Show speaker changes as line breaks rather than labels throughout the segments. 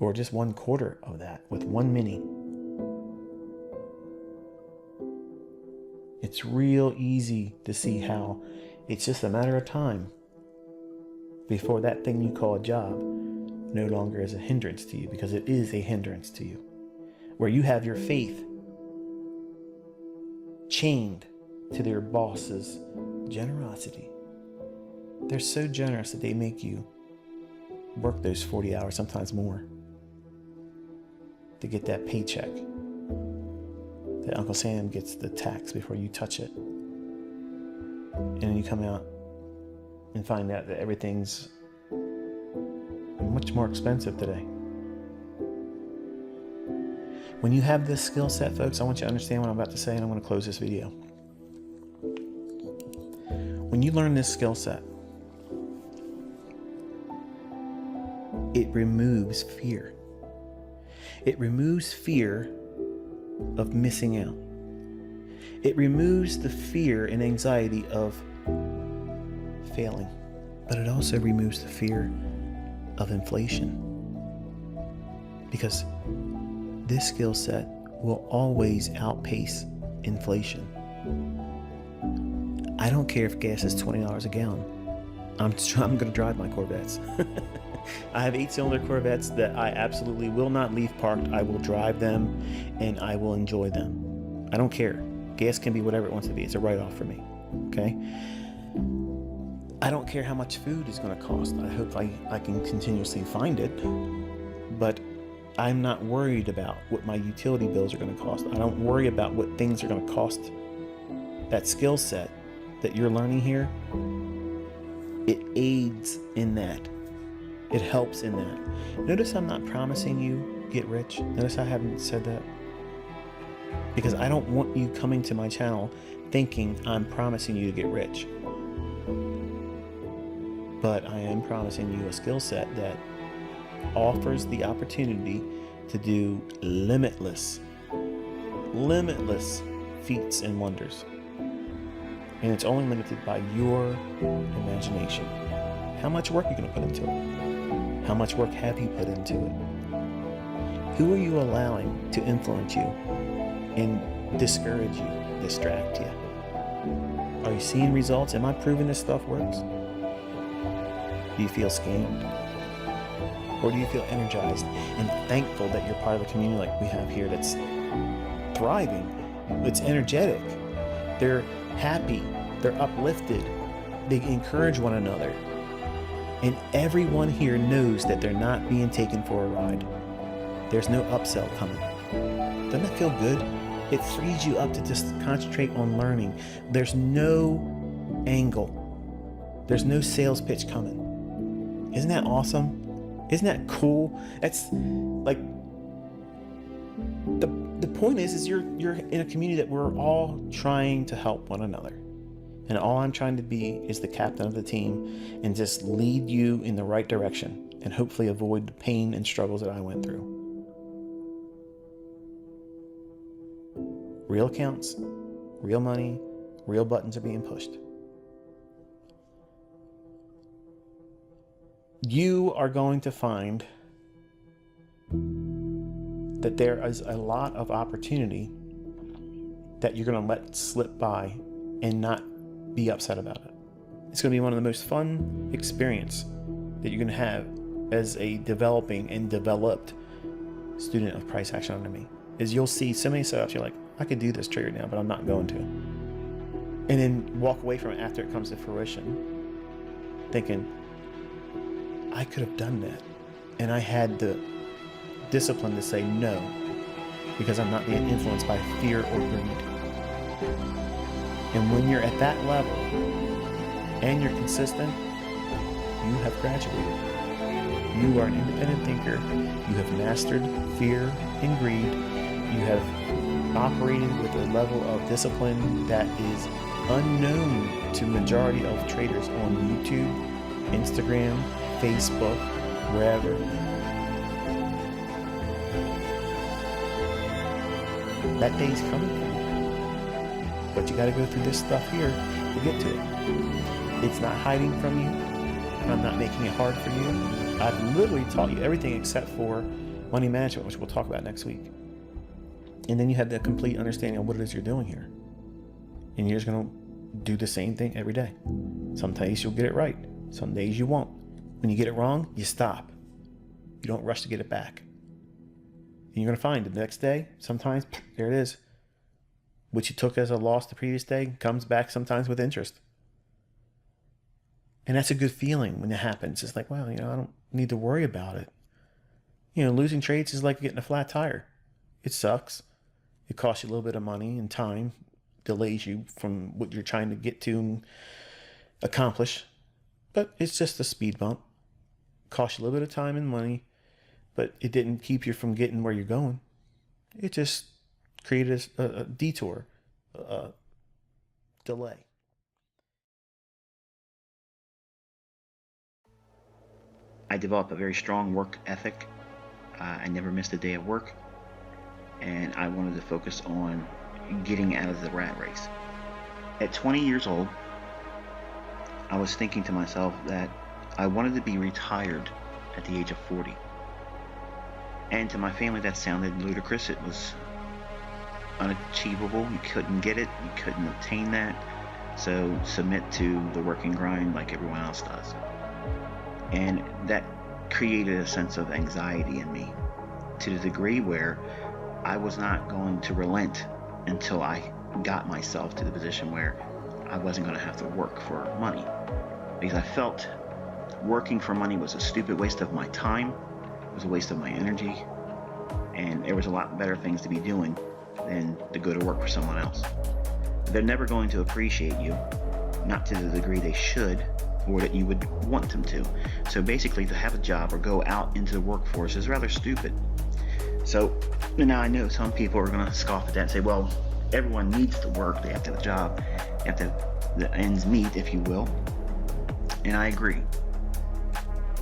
or just 1/4 of that with one mini. It's real easy to see how it's just a matter of time before that thing you call a job no longer is a hindrance to you, because it is a hindrance to you. Where you have your faith chained to their boss's generosity. They're so generous that they make you work those 40 hours, sometimes more, to get that paycheck. That Uncle Sam gets the tax before you touch it. And then you come out and find out that everything's much more expensive today. When you have this skill set, folks, I want you to understand what I'm about to say, and I'm going to close this video. When you learn this skill set, it removes fear. It removes fear of missing out. It removes the fear and anxiety of failing, but it also removes the fear of inflation, because this skill set will always outpace inflation. I don't care if gas is $20 a gallon. I'm going to drive my Corvettes. I have 8-cylinder Corvettes that I absolutely will not leave parked. I will drive them and I will enjoy them. I don't care. Gas can be whatever it wants to be. It's a write-off for me. Okay? I don't care how much food is going to cost. I hope I can continuously find it. But I'm not worried about what my utility bills are going to cost. I don't worry about what things are going to cost. That skill set that you're learning here, it aids in that. It helps in that. Notice I'm not promising you get rich. Notice I haven't said that. Because I don't want you coming to my channel thinking I'm promising you to get rich. But I am promising you a skill set that offers the opportunity to do limitless feats and wonders. And it's only limited by your imagination. How much work are you going to put into it? How much work have you put into it? Who are you allowing to influence you and discourage you, distract you? Are you seeing results? Am I proving this stuff works? Do you feel scammed? Or do you feel energized and thankful that you're part of a community like we have here that's thriving? It's energetic. They're happy. They're uplifted. They encourage one another. And everyone here knows that they're not being taken for a ride. There's no upsell coming. Doesn't that feel good? It frees you up to just concentrate on learning. There's no angle. There's no sales pitch coming. Isn't that awesome? Isn't that cool? That's like the point is you're in a community that we're all trying to help one another. And all I'm trying to be is the captain of the team and just lead you in the right direction and hopefully avoid the pain and struggles that I went through. Real accounts, real money, real buttons are being pushed. You are going to find that there is a lot of opportunity that you're going to let slip by and not be upset about it. It's going to be one of the most fun experience that you're going to have as a developing and developed student of price action under me. Is you'll see so many setups, you're like, I could do this trigger now, but I'm not going to. And then walk away from it after it comes to fruition, thinking, I could have done that. And I had the discipline to say no, because I'm not being influenced by fear or greed. And when you're at that level and you're consistent, you have graduated. You are an independent thinker. You have mastered fear and greed. You have operated with a level of discipline that is unknown to majority of traders on YouTube, Instagram, Facebook, wherever. That day's coming for you. But you got to go through this stuff here to get to it. It's not hiding from you. I'm not making it hard for you. I've literally taught you everything except for money management, which we'll talk about next week. And then you have the complete understanding of what it is you're doing here. And you're just going to do the same thing every day. Some days you'll get it right. Some days you won't. When you get it wrong, you stop. You don't rush to get it back. And you're going to find the next day, sometimes, there it is. What you took as a loss the previous day comes back sometimes with interest. And that's a good feeling when it happens. It's like, well, I don't need to worry about it. Losing trades is like getting a flat tire. It sucks. It costs you a little bit of money and time, delays you from what you're trying to get to and accomplish. But it's just a speed bump. Costs you a little bit of time and money, but it didn't keep you from getting where you're going. It just created a detour, a delay.
I developed a very strong work ethic. I never missed a day of work, and I wanted to focus on getting out of the rat race. At 20 years old, I was thinking to myself that I wanted to be retired at the age of 40. And to my family, that sounded ludicrous. It was unachievable. You couldn't get it. You couldn't obtain that. So submit to the working grind like everyone else does. And that created a sense of anxiety in me to the degree where I was not going to relent until I got myself to the position where I wasn't going to have to work for money. Because I felt working for money was a stupid waste of my time, it was a waste of my energy, and there was a lot better things to be doing than to go to work for someone else. They're never going to appreciate you, not to the degree they should, or that you would want them to. So basically, to have a job or go out into the workforce is rather stupid. So now I know some people are going to scoff at that and say, well, everyone needs to work, they have to have a job, they have to have the ends meet, if you will. And I agree.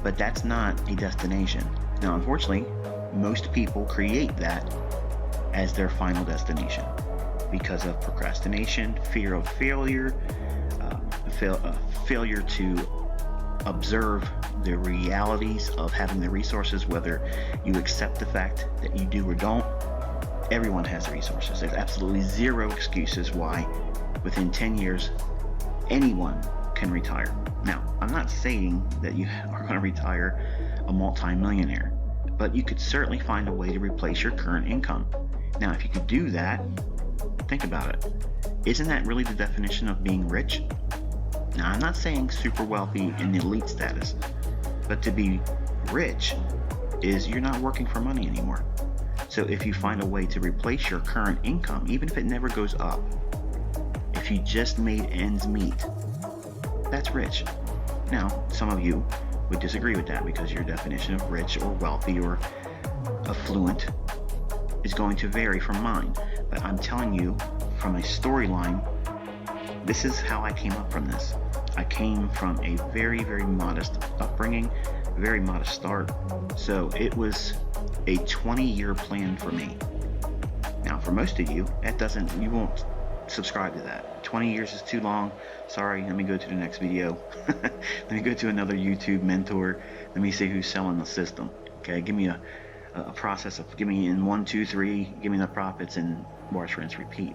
But that's not a destination. Now, unfortunately, most people create that as their final destination because of procrastination, fear of failure, failure to observe the realities of having the resources, whether you accept the fact that you do or don't. Everyone has the resources. There's absolutely zero excuses why within 10 years anyone can retire. Now, I'm not saying that you are going to retire a multi-millionaire, but you could certainly find a way to replace your current income. Now, if you could do that, think about it. Isn't that really the definition of being rich? Now, I'm not saying super wealthy in elite status, but to be rich is you're not working for money anymore. So if you find a way to replace your current income, even if it never goes up, if you just made ends meet, that's rich. Now, some of you would disagree with that because your definition of rich or wealthy or affluent is going to vary from mine. But I'm telling you from a storyline, this is how I came up from this. I came from a very, very modest upbringing, very modest start. So it was a 20-year plan for me. Now, for most of you, you won't subscribe to that. 20 years is too long. Sorry, let me go to the next video. Let me go to another YouTube mentor. Let me see who's selling the system. Okay, give me a process of, give me in 1, 2, 3, give me the profits and wash, rinse, repeat.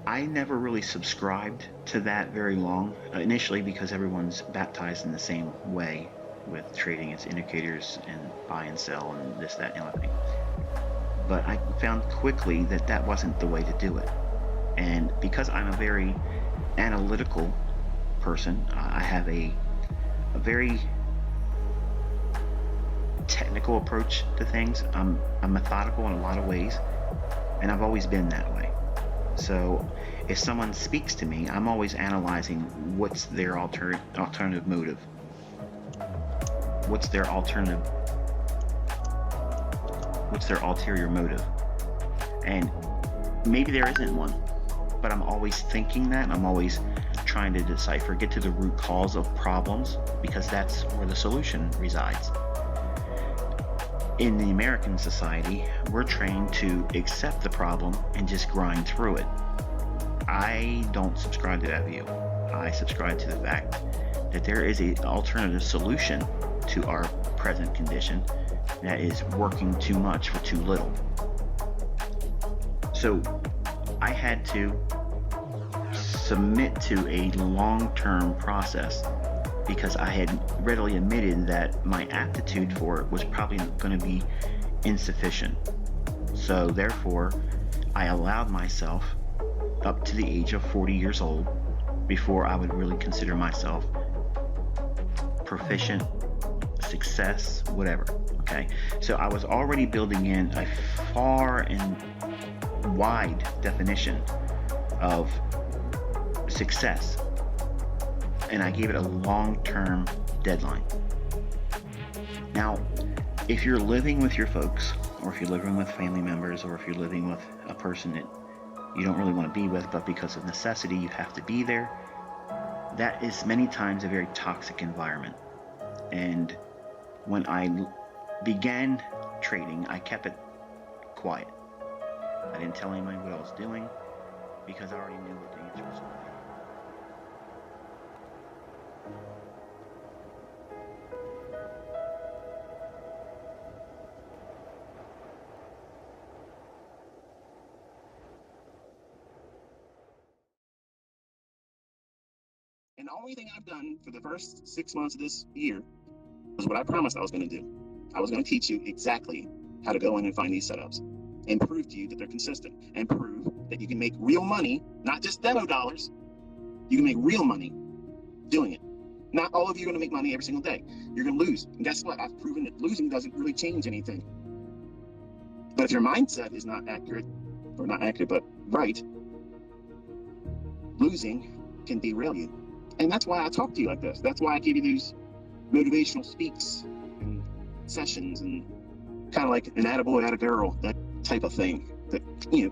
I never really subscribed to that very long, initially because everyone's baptized in the same way with trading its indicators and buy and sell and this, that, and other thing. But I found quickly that that wasn't the way to do it. And because I'm a very analytical person, I have a very technical approach to things. I'm methodical in a lot of ways, and I've always been that way. So if someone speaks to me, I'm always analyzing what's their alternative motive. What's their ulterior motive? And maybe there isn't one, but I'm always thinking that. I'm always trying to decipher, get to the root cause of problems, because that's where the solution resides. In the American society, we're trained to accept the problem and just grind through it. I don't subscribe to that view. I subscribe to the fact that there is an alternative solution to our present condition, that is working too much for too little. So I had to submit to a long-term process because I had readily admitted that my aptitude for it was probably going to be insufficient. So therefore, I allowed myself up to the age of 40 years old before I would really consider myself proficient, success, whatever. Okay, so I was already building in a far and wide definition of success, and I gave it a long-term deadline. Now, if you're living with your folks, or if you're living with family members, or if you're living with a person that you don't really want to be with, but because of necessity you have to be there, that is many times a very toxic environment. And when I began trading, I kept it quiet. I didn't tell anybody what I was doing because I already knew what the answer was going to be.
And the only thing I've done for the first 6 months of this year was what I promised I was going to do. I was going to teach you exactly how to go in and find these setups and prove to you that they're consistent and prove that you can make real money, not just demo dollars. You can make real money doing it. Not all of you are going to make money every single day. You're going to lose. And guess what? I've proven that losing doesn't really change anything. But if your mindset is not accurate, or not accurate, but right, losing can derail you. And that's why I talk to you like this. That's why I give you these motivational speaks and sessions and kind of like an attaboy, attagirl, that type of thing that,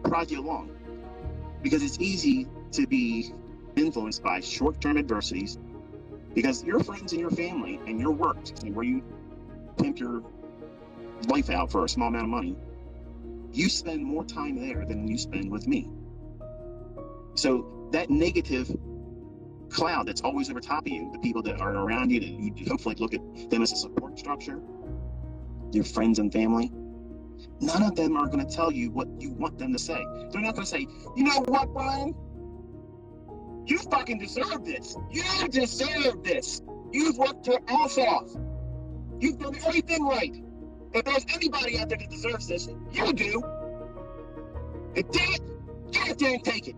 prod you along. Because it's easy to be influenced by short-term adversities because your friends and your family and your work and where you pimp your life out for a small amount of money, you spend more time there than you spend with me. So that negative cloud that's always over top of you, the people that are around you, that you hopefully look at them as a support structure, your friends and family, none of them are going to tell you what you want them to say. They're not going to say, you know what, Brian? You fucking deserve this. You deserve this. You've worked your ass off. You've done everything right. If there's anybody out there that deserves this, you do. And damn it, get out there and take it.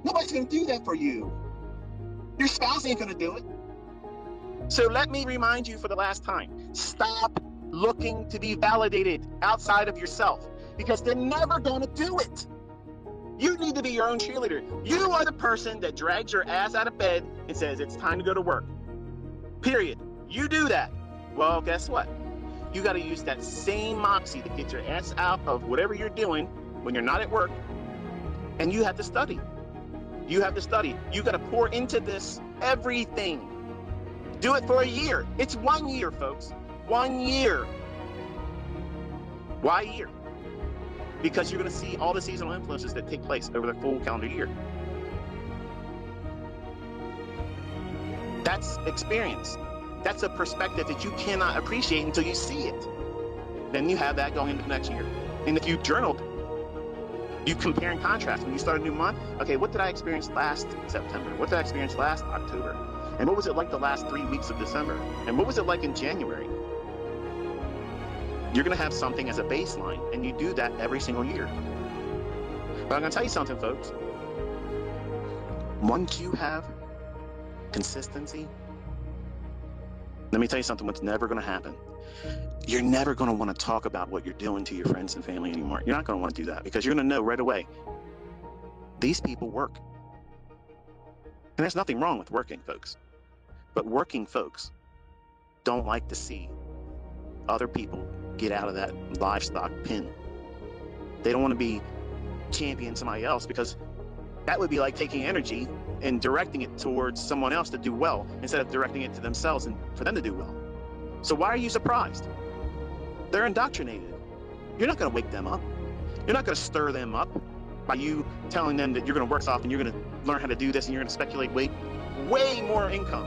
Nobody's going to do that for you. Your spouse ain't going to do it. So let me remind you for the last time, stop looking to be validated outside of yourself because they're never going to do it. You need to be your own cheerleader. You are the person that drags your ass out of bed and says it's time to go to work. Period. You do that. Well, guess what? You got to use that same moxie to get your ass out of whatever you're doing when you're not at work, and you have to study. You have to study. You got to pour into this everything. Do it for a year. It's 1 year, folks. 1 year. Why a year? Because you're going to see all the seasonal influences that take place over the full calendar year. That's experience. That's a perspective that you cannot appreciate until you see it. Then you have that going into the next year. And if you journaled, you compare and contrast. When you start a new month, okay, what did I experience last September? What did I experience last October? And what was it like the last 3 weeks of December? And what was it like in January? You're going to have something as a baseline, and you do that every single year. But I'm going to tell you something, folks. Once you have consistency, let me tell you something, what's never going to happen. You're never going to want to talk about what you're doing to your friends and family anymore. You're not going to want to do that because you're going to know right away, these people work. And there's nothing wrong with working, folks. But working folks don't like to see other people get out of that livestock pen. They don't want to be championing somebody else because that would be like taking energy and directing it towards someone else to do well instead of directing it to themselves and for them to do well. So why are you surprised? They're indoctrinated. You're not going to wake them up. You're not going to stir them up by you telling them that you're going to work soft and you're going to learn how to do this and you're going to speculate way more income,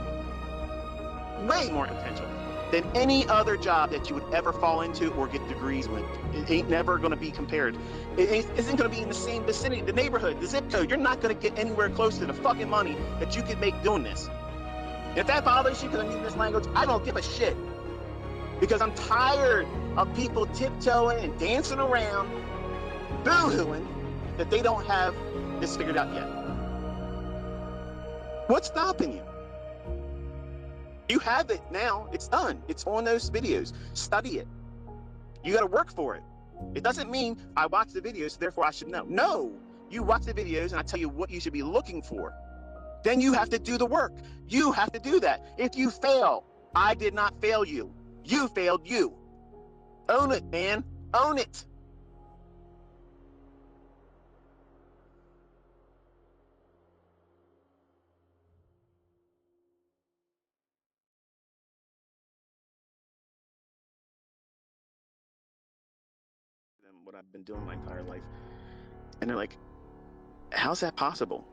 way more potential. than any other job that you would ever fall into or get degrees with. It ain't never going to be compared. It isn't going to be in the same vicinity, the neighborhood, the zip code. You're not going to get anywhere close to the fucking money that you could make doing this. If that bothers you because I'm using this language, I don't give a shit. Because I'm tired of people tiptoeing and dancing around, boo-hooing that they don't have this figured out yet. What's stopping you? You have it now. It's done. It's on those videos. Study it. You got to work for it. It doesn't mean I watch the videos, therefore I should know. No, you watch the videos and I tell you what you should be looking for. Then you have to do the work. You have to do that. If you fail, I did not fail you. You failed you. Own it, man. Own it. What I've been doing my entire life. And they're like, how's that possible?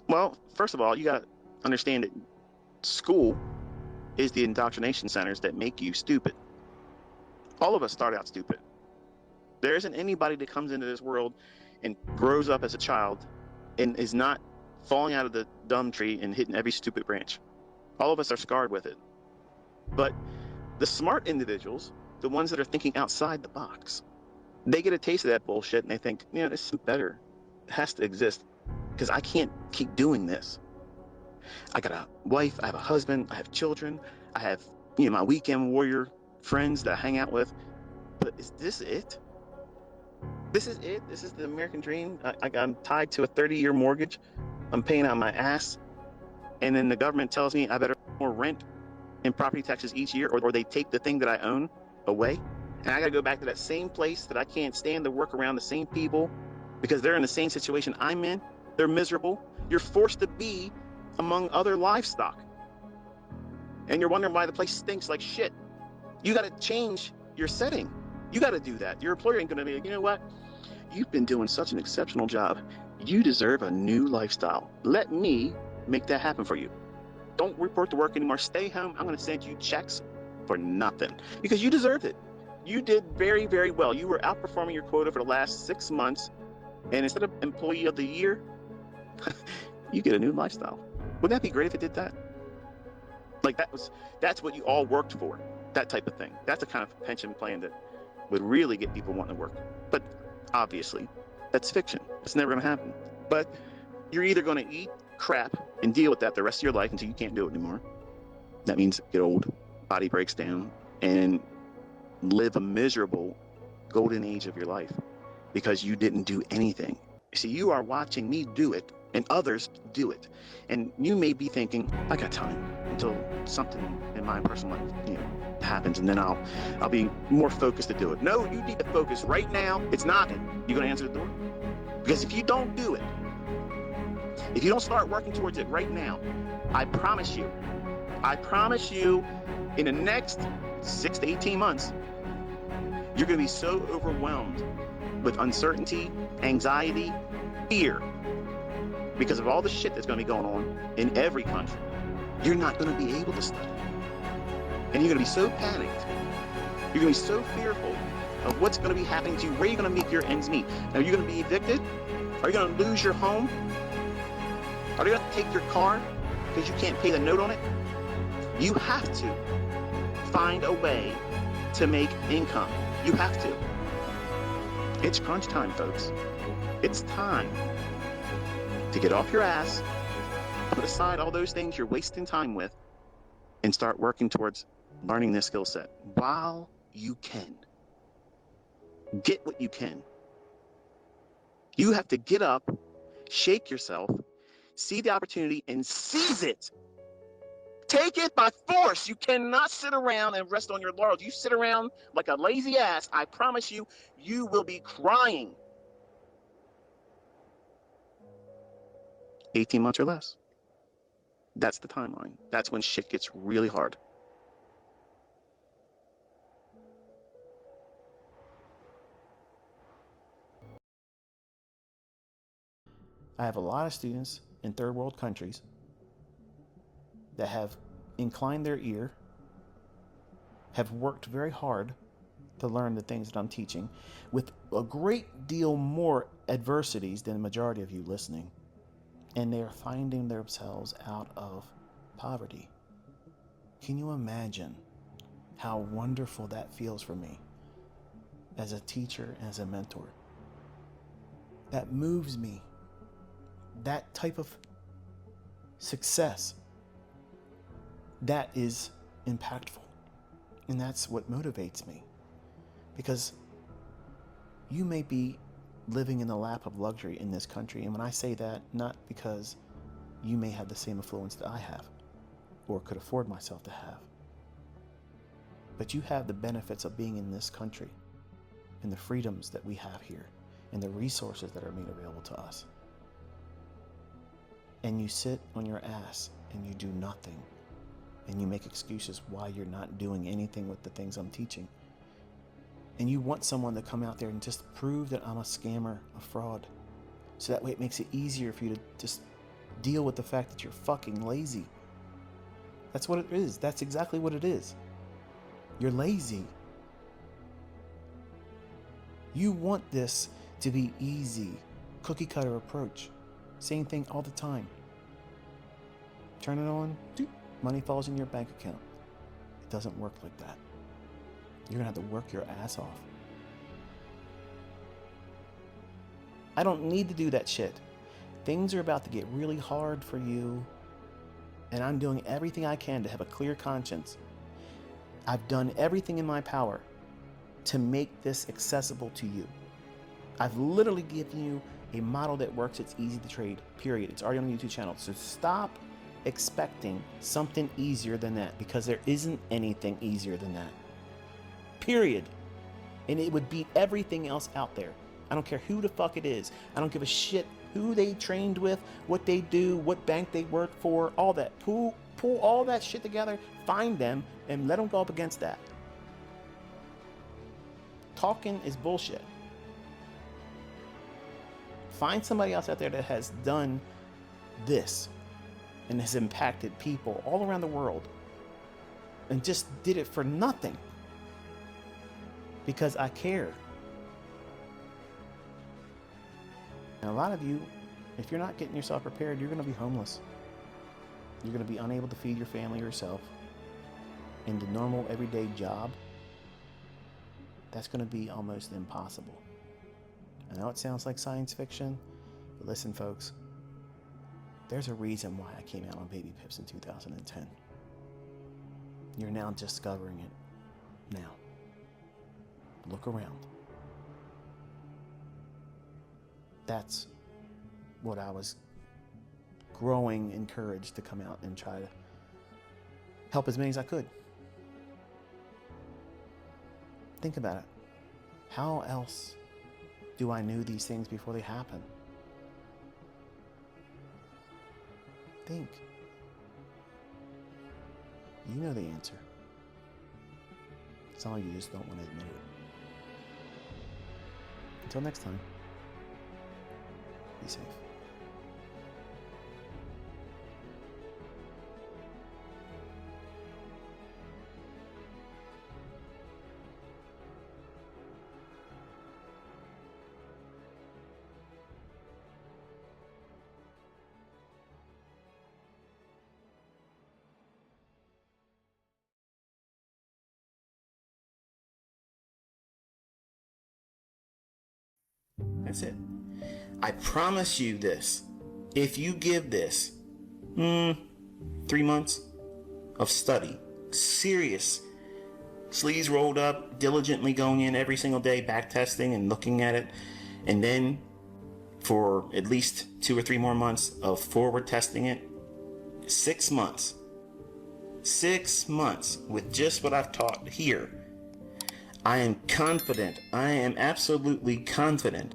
Well, first of all, you got to understand that school is the indoctrination centers that make you stupid. All of us start out stupid. There isn't anybody that comes into this world and grows up as a child and is not falling out of the dumb tree and hitting every stupid branch. All of us are scarred with it. But the smart individuals, the ones that are thinking outside the box, they get a taste of that bullshit and they think, you know, this is better. It has to exist because I can't keep doing this. I got a wife, I have a husband, I have children, I have, my weekend warrior friends that I hang out with. But is this it? This is it? This is the American dream? I'm tied to a 30-year mortgage. I'm paying out my ass. And then the government tells me I better pay more rent and property taxes each year, or they take the thing that I own away. And I got to go back to that same place that I can't stand to work around the same people because they're in the same situation I'm in. They're miserable. You're forced to be among other livestock. And you're wondering why the place stinks like shit. You got to change your setting. You got to do that. Your employer ain't going to be like, you know what? You've been doing such an exceptional job. You deserve a new lifestyle. Let me make that happen for you. Don't report to work anymore. Stay home. I'm going to send you checks for nothing because you deserved it. You did very, very well. You were outperforming your quota for the last 6 months. And instead of employee of the year, you get a new lifestyle. Wouldn't that be great if it did that? Like that's what you all worked for, that type of thing. That's the kind of pension plan that would really get people wanting to work. But obviously, that's fiction. It's never going to happen. But you're either going to eat crap and deal with that the rest of your life until you can't do it anymore. That means get old, body breaks down, and live a miserable golden age of your life because you didn't do anything. See, you are watching me do it and others do it. And you may be thinking, I got time until something in my personal life, happens, and then I'll be more focused to do it. No, you need to focus right now. It's knocking. You gonna answer the door? Because if you don't do it, if you don't start working towards it right now, I promise you, in the next 6 to 18 months, you're going to be so overwhelmed with uncertainty, anxiety, fear, because of all the shit that's going to be going on in every country. You're not going to be able to study. And you're going to be so panicked. You're going to be so fearful of what's going to be happening to you. Where are you going to make your ends meet? Are you going to be evicted? Are you going to lose your home? Are they going to take your car because you can't pay the note on it? You have to find a way to make income. You have to. It's crunch time, folks. It's time to get off your ass, put aside all those things you're wasting time with, and start working towards learning this skill set while you can. Get what you can. You have to get up, shake yourself, see the opportunity, and seize it. Take it by force. You cannot sit around and rest on your laurels. You sit around like a lazy ass, I promise you, you will be crying. 18 months or less. That's the timeline. That's when shit gets really hard.
I have a lot of students in third world countries that have inclined their ear have worked very hard to learn the things that I'm teaching with a great deal more adversities than the majority of you listening. And they are finding themselves out of poverty. Can you imagine how wonderful that feels for me as a teacher, as a mentor? That moves me. That type of success, that is impactful. And that's what motivates me. Because you may be living in the lap of luxury in this country. And when I say that, not because you may have the same affluence that I have or could afford myself to have, but you have the benefits of being in this country and the freedoms that we have here and the resources that are made available to us. And you sit on your ass and you do nothing, and you make excuses why you're not doing anything with the things I'm teaching. And you want someone to come out there and just prove that I'm a scammer, a fraud. So that way it makes it easier for you to just deal with the fact that you're fucking lazy. That's what it is. That's exactly what it is. You're lazy. You want this to be easy, cookie cutter approach. Same thing all the time. Turn it on, money falls in your bank account. It doesn't work like that. You're gonna have to work your ass off. I don't need to do that shit. Things are about to get really hard for you, and I'm doing everything I can to have a clear conscience. I've done everything in my power to make this accessible to you. I've literally given you a model that works. It's easy to trade, period. It's already on the YouTube channel. So stop expecting something easier than that, because there isn't anything easier than that. Period. And it would beat everything else out there. I don't care who the fuck it is. I don't give a shit who they trained with, what they do, what bank they work for, all that. Pull all that shit together, find them, and let them go up against that. Talking is bullshit. Find somebody else out there that has done this and has impacted people all around the world and just did it for nothing. Because I care. And a lot of you, if you're not getting yourself prepared, you're going to be homeless. You're going to be unable to feed your family or yourself. And the normal everyday job, that's going to be almost impossible. I know it sounds like science fiction, but listen, folks, there's a reason why I came out on Baby Pips in 2010. You're now discovering it. Now. Look around. That's what I was growing encouraged to come out and try to help as many as I could. Think about it. How else do I know these things before they happen? Think. You know the answer. It's all you just don't want to admit it. Until next time, be safe. That's it. I promise you this. If you give this 3 months of study, serious, sleeves rolled up, diligently going in every single day, back testing and looking at it, and then for at least 2 or 3 more months of forward testing it, 6 months. 6 months with just what I've taught here. I am confident, I am absolutely confident